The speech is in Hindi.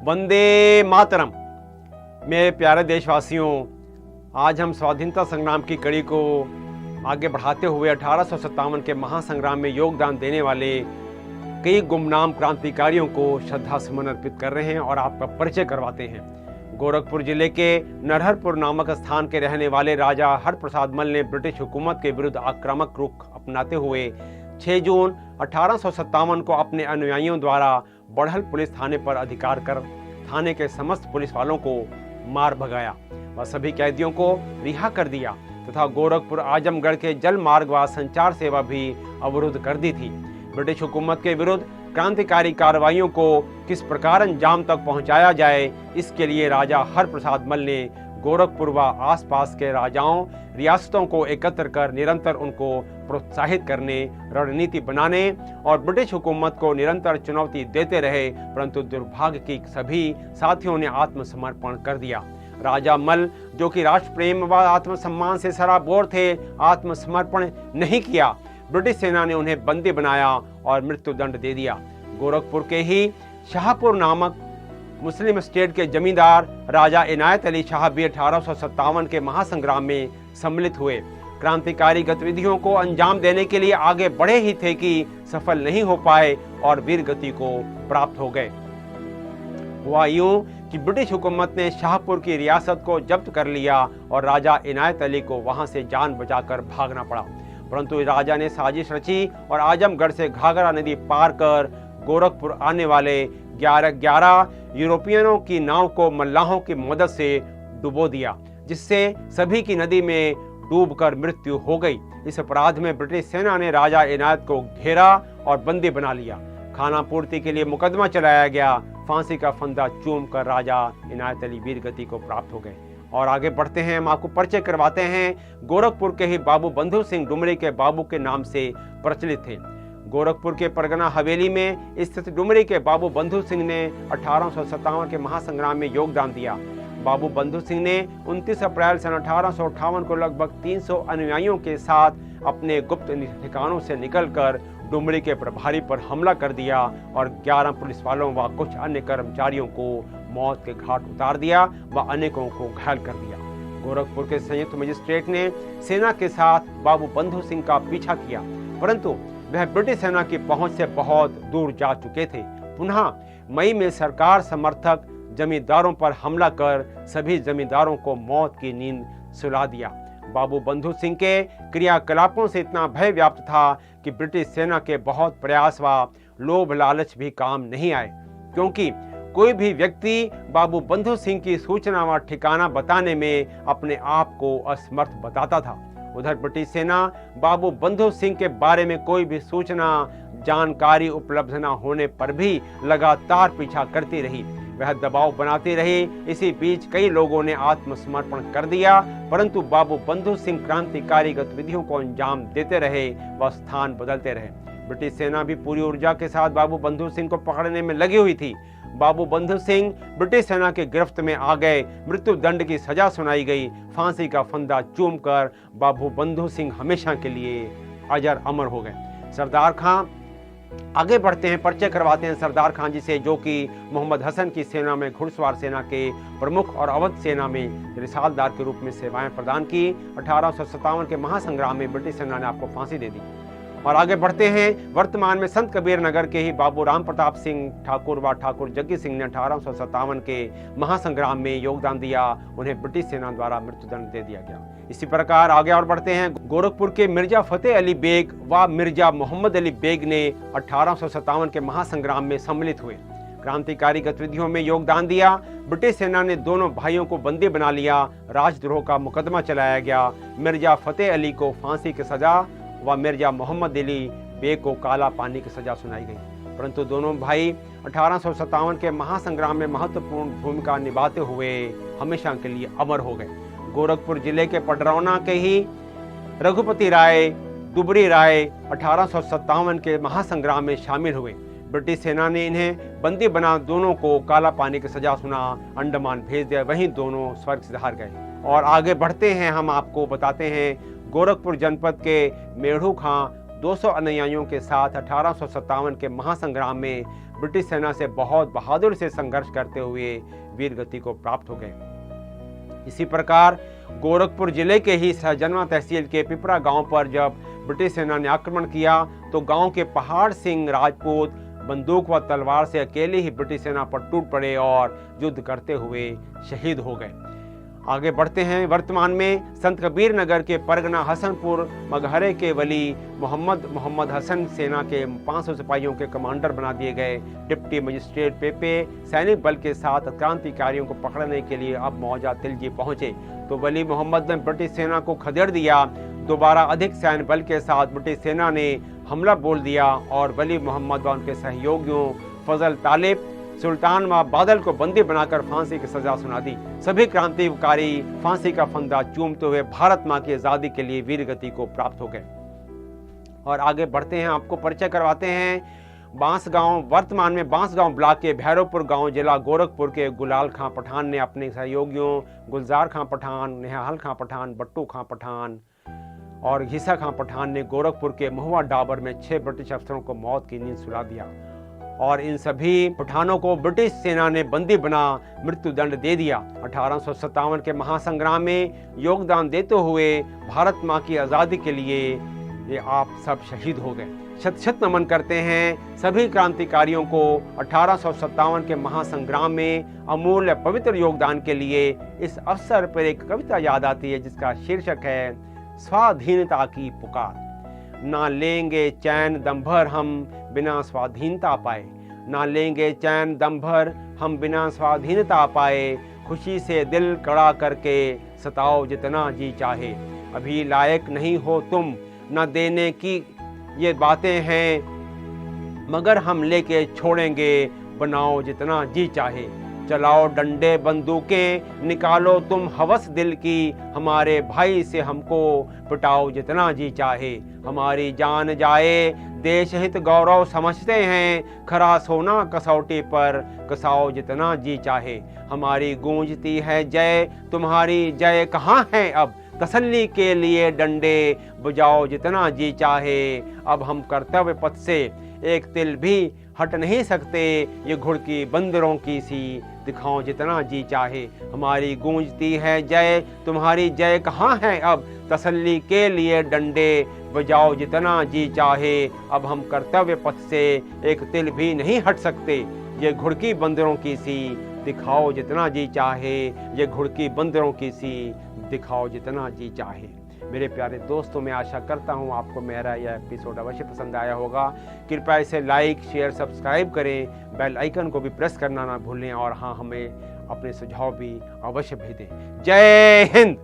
वंदे मातरम। मेरे प्यारे देशवासियों, आज हम स्वाधीनता संग्राम की कड़ी को आगे बढ़ाते हुए 1857 के महासंग्राम में योगदान देने वाले कई गुमनाम क्रांतिकारियों को श्रद्धा सुमन अर्पित कर रहे हैं और आपका परिचय करवाते हैं। गोरखपुर जिले के नरहरपुर नामक स्थान के रहने वाले राजा हरप्रसाद मल ने ब्रिटिश हुकूमत के विरुद्ध आक्रामक रुख अपनाते हुए 6 जून 1857 को अपने अनुयायियों द्वारा बढ़ल पुलिस थाने पर अधिकार कर थाने के समस्त पुलिस वालों को मार भगाया व सभी कैदियों को रिहा कर दिया तथा गोरखपुर आजमगढ़ के जल मार्ग व संचार सेवा भी अवरुद्ध कर दी थी। ब्रिटिश हुकूमत के विरुद्ध क्रांतिकारी कार्रवाइयों को किस प्रकार अंजाम तक पहुंचाया जाए, इसके लिए राजा हरप्रसाद मल ने गोरखपुर व आसपास के राजाओं रियासतों को एकत्र कर निरंतर उनको प्रोत्साहित करने, रणनीति बनाने और ब्रिटिश हुकूमत को निरंतर चुनौती देते रहे, परंतु दुर्भाग्य की सभी साथियों ने आत्मसमर्पण कर दिया। राजा मल, जो कि राष्ट्र प्रेम व आत्मसम्मान से सराबोर थे, आत्मसमर्पण नहीं किया। ब्रिटिश सेना ने उन्हें बंदी बनाया और मृत्यु दंड दे दिया। गोरखपुर के ही शाहपुर नामक मुस्लिम स्टेट के जमींदार राजा इनायत अली शाह भी 1857 के महासंग्राम में सम्मिलित हुए। क्रांतिकारी गतिविधियों को अंजाम देने के लिए आगे बढ़े ही थे कि सफल नहीं हो पाए और वीर गति को प्राप्त हो गए। हुआ यूं कि ब्रिटिश हुकूमत ने शाहपुर की रियासत को जब्त कर लिया और राजा इनायत अली को वहां से जान बचाकर भागना पड़ा, परंतु राजा ने साजिश रची और आजमगढ़ से घाघरा नदी पार कर गोरखपुर आने वाले 11 यूरोपियनों की नाव को मल्लाहों की मदद से डुबो दिया, जिससे सभी की नदी में डूबकर मृत्यु हो गई। इस अपराध में ब्रिटिश सेना ने राजा इनायत को घेरा और बंदी बना लिया। खाना पूर्ति के लिए मुकदमा चलाया गया। फांसी का फंदा चूम कर राजा इनायत अली वीर गति को प्राप्त हो गए। और आगे बढ़ते हैं, हम आपको परिचय करवाते हैं। गोरखपुर के ही बाबू बंधु सिंह डुमरी के बाबू के नाम से प्रचलित थे। गोरखपुर के परगना हवेली में स्थित डुमरी के बाबू बंधु सिंह ने 1857 के महासंग्राम में योगदान दिया। बाबू बंधु सिंह ने 29 अप्रैल सन 1858 को लगभग 300 अनुयायियों के साथ अपने गुप्त ठिकानों से निकलकर डुमरी के प्रभारी पर हमला कर दिया और 11 पुलिस वालों व कुछ अन्य कर्मचारियों को मौत के घाट उतार दिया व अनेकों को घायल कर दिया। गोरखपुर के संयुक्त मजिस्ट्रेट ने सेना के साथ बाबू बंधु सिंह का पीछा किया, परंतु वह ब्रिटिश सेना की पहुंच से बहुत दूर जा चुके थे। पुनः मई में सरकार समर्थक जमींदारों पर हमला कर सभी जमींदारों को मौत की नींद सुला दिया। बाबू बंधु सिंह के क्रियाकलापों से इतना भय व्याप्त था कि ब्रिटिश सेना के बहुत प्रयास व लोभ लालच भी काम नहीं आए, क्योंकि कोई भी व्यक्ति बाबू बंधु सिंह की सूचना व ठिकाना बताने में अपने आप को असमर्थ बताता था। उधर ब्रिटिश सेना बाबू बंधु सिंह के बारे में कोई भी सूचना जानकारी उपलब्ध न होने पर भी लगातार पीछा करती रही। वह दबाव बनाती रही। इसी बीच कई लोगों ने आत्मसमर्पण कर दिया, परंतु बाबू बंधु सिंह क्रांतिकारी गतिविधियों को अंजाम देते रहे व स्थान बदलते रहे। ब्रिटिश सेना भी पूरी ऊर्जा के साथ बाबू बंधु सिंह को पकड़ने में लगी हुई थी। बाबू बंधु सिंह ब्रिटिश सेना के गिरफ्त में आ गए। मृत्यु दंड की सजा सुनाई गई। फांसी का फंदा चूमकर बाबू बंधु सिंह हमेशा के लिए अजर अमर हो गए। सरदार खां, आगे बढ़ते हैं, परिचय करवाते हैं सरदार खां जी से, जो कि मोहम्मद हसन की सेना में घुड़सवार सेना के प्रमुख और अवध सेना में रिसालदार के रूप में सेवाएं प्रदान की। 1857 के महासंग्राम में ब्रिटिश सेना ने आपको फांसी दे दी। और आगे बढ़ते हैं, वर्तमान में संत कबीर नगर के ही बाबू राम प्रताप सिंह ठाकुर व ठाकुर जग्गी सिंह ने 1857 के महासंग्राम में योगदान दिया। उन्हें ब्रिटिश सेना द्वारा मृत्युदंड दे दिया गया। इसी प्रकार आगे और बढ़ते हैं, गोरखपुर के मिर्जा फतेह अली बेग व मिर्जा मोहम्मद अली बेग ने 1857 के महासंग्राम में सम्मिलित हुए। क्रांतिकारी गतिविधियों में योगदान दिया। ब्रिटिश सेना ने दोनों भाइयों को बंदी बना लिया। राजद्रोह का मुकदमा चलाया गया। मिर्जा फतेह अली को फांसी की सजा व मिर्जा मोहम्मद अली बेग को काला पानी की सजा सुनाई गई, परंतु दोनों भाई 1857 के महासंग्राम में महत्वपूर्ण भूमिका निभाते हुए हमेशा के लिए अमर हो गए। गोरखपुर जिले के पडरौना के ही रघुपति राय, दुबरी राय 1857 के महासंग्राम में शामिल हुए। ब्रिटिश सेना ने इन्हें बंदी बना दोनों को काला पानी की सजा सुना, अंडमान भेज दिया। वहीं दोनों स्वर्ग सिधार गए। और आगे बढ़ते हैं, हम आपको बताते हैं गोरखपुर जनपद के मेढ़ू खां 200 अनुयायियों के साथ 1857 के महासंग्राम में ब्रिटिश सेना से बहुत बहादुर से संघर्ष करते हुए वीर गति को प्राप्त हो गए। इसी प्रकार गोरखपुर जिले के ही सहजनवा तहसील के पिपरा गांव पर जब ब्रिटिश सेना ने आक्रमण किया तो गांव के पहाड़ सिंह राजपूत बंदूक व तलवार से अकेले ही ब्रिटिश सेना पर टूट पड़े और युद्ध करते हुए शहीद हो गए। आगे बढ़ते हैं। वर्तमान में संत कबीर नगर के परगना हसनपुर मगहरे के वली मोहम्मद हसन सेना के 500 सिपाहियों के कमांडर बना दिए गए। डिप्टी मजिस्ट्रेट पेपे सैनिक बल के साथ क्रांतिकारियों को पकड़ने के लिए अब मौजा तिलजी पहुंचे तो वली मोहम्मद ने ब्रिटिश सेना को खदेड़ दिया। दोबारा अधिक सैन्य बल के साथ ब्रिटिश सेना ने हमला बोल दिया और वली मोहम्मद व उनके सहयोगियों फजल तालिब, सुल्तान व बादल को बंदी बनाकर फांसी की सजा सुना दी। सभी क्रांतिकारी फांसी का फंदा चूमते हुए भारत मां की आजादी के लिए वीर गति को प्राप्त हो गए। और आगे बढ़ते हैं, आपको परिचय करवाते हैं बांसगांव। वर्तमान में बांसगांव ब्लॉक के भैरवपुर गांव जिला गोरखपुर के गुलाल खां पठान ने अपने सहयोगियों गुलजार खां पठान, निहाल खां पठान, बट्टू खां पठान और घीसा खां पठान ने गोरखपुर के महुआ डाबर में 6 ब्रिटिश अफसरों को मौत की नींद सुला दिया और इन सभी पठानों को ब्रिटिश सेना ने बंदी बना मृत्यु दंड दे दिया। 1857 के महासंग्राम में योगदान देते हुए भारत मां की आजादी के लिए ये आप सब शहीद हो गए। शत शत नमन करते हैं सभी क्रांतिकारियों को 1857 के महासंग्राम में अमूल्य पवित्र योगदान के लिए। इस अवसर पर एक कविता याद आती है जिसका शीर्षक है स्वाधीनता की पुकार। ना लेंगे चैन दम भर हम बिना स्वाधीनता पाए, ना लेंगे चैन दम भर हम बिना स्वाधीनता पाए, खुशी से दिल कड़ा करके सताओ जितना जी चाहे। अभी लायक नहीं हो तुम न देने की ये बातें हैं, मगर हम लेके छोड़ेंगे बनाओ जितना जी चाहे। चलाओ डंडे बंदूकें निकालो तुम हवस दिल की, हमारे भाई से हमको पिटाओ जितना जी चाहे। हमारी जान जाए देश हित गौरव समझते हैं, खरा सोना कसौटी पर कसाओ जितना जी चाहे। हमारी गूंजती है जय तुम्हारी जय कहाँ है अब, तसल्ली के लिए डंडे बजाओ जितना जी चाहे। अब हम कर्तव्य पथ से एक तिल भी हट नहीं सकते, ये घुड़की बंदरों की सी दिखाओ जितना जी चाहे। हमारी गूंजती है जय तुम्हारी जय कहाँ है अब, तसल्ली के लिए डंडे बजाओ जितना जी चाहे। अब हम कर्तव्य पथ से एक तिल भी नहीं हट सकते, ये घुड़की बंदरों की सी दिखाओ जितना जी चाहे। ये घुड़की बंदरों की सी दिखाओ जितना जी चाहे। मेरे प्यारे दोस्तों, मैं आशा करता हूँ आपको मेरा यह एपिसोड अवश्य पसंद आया होगा। कृपया इसे लाइक शेयर सब्सक्राइब करें, बेल आइकन को भी प्रेस करना ना भूलें और हाँ, हमें अपने सुझाव भी अवश्य भेजें। जय हिंद।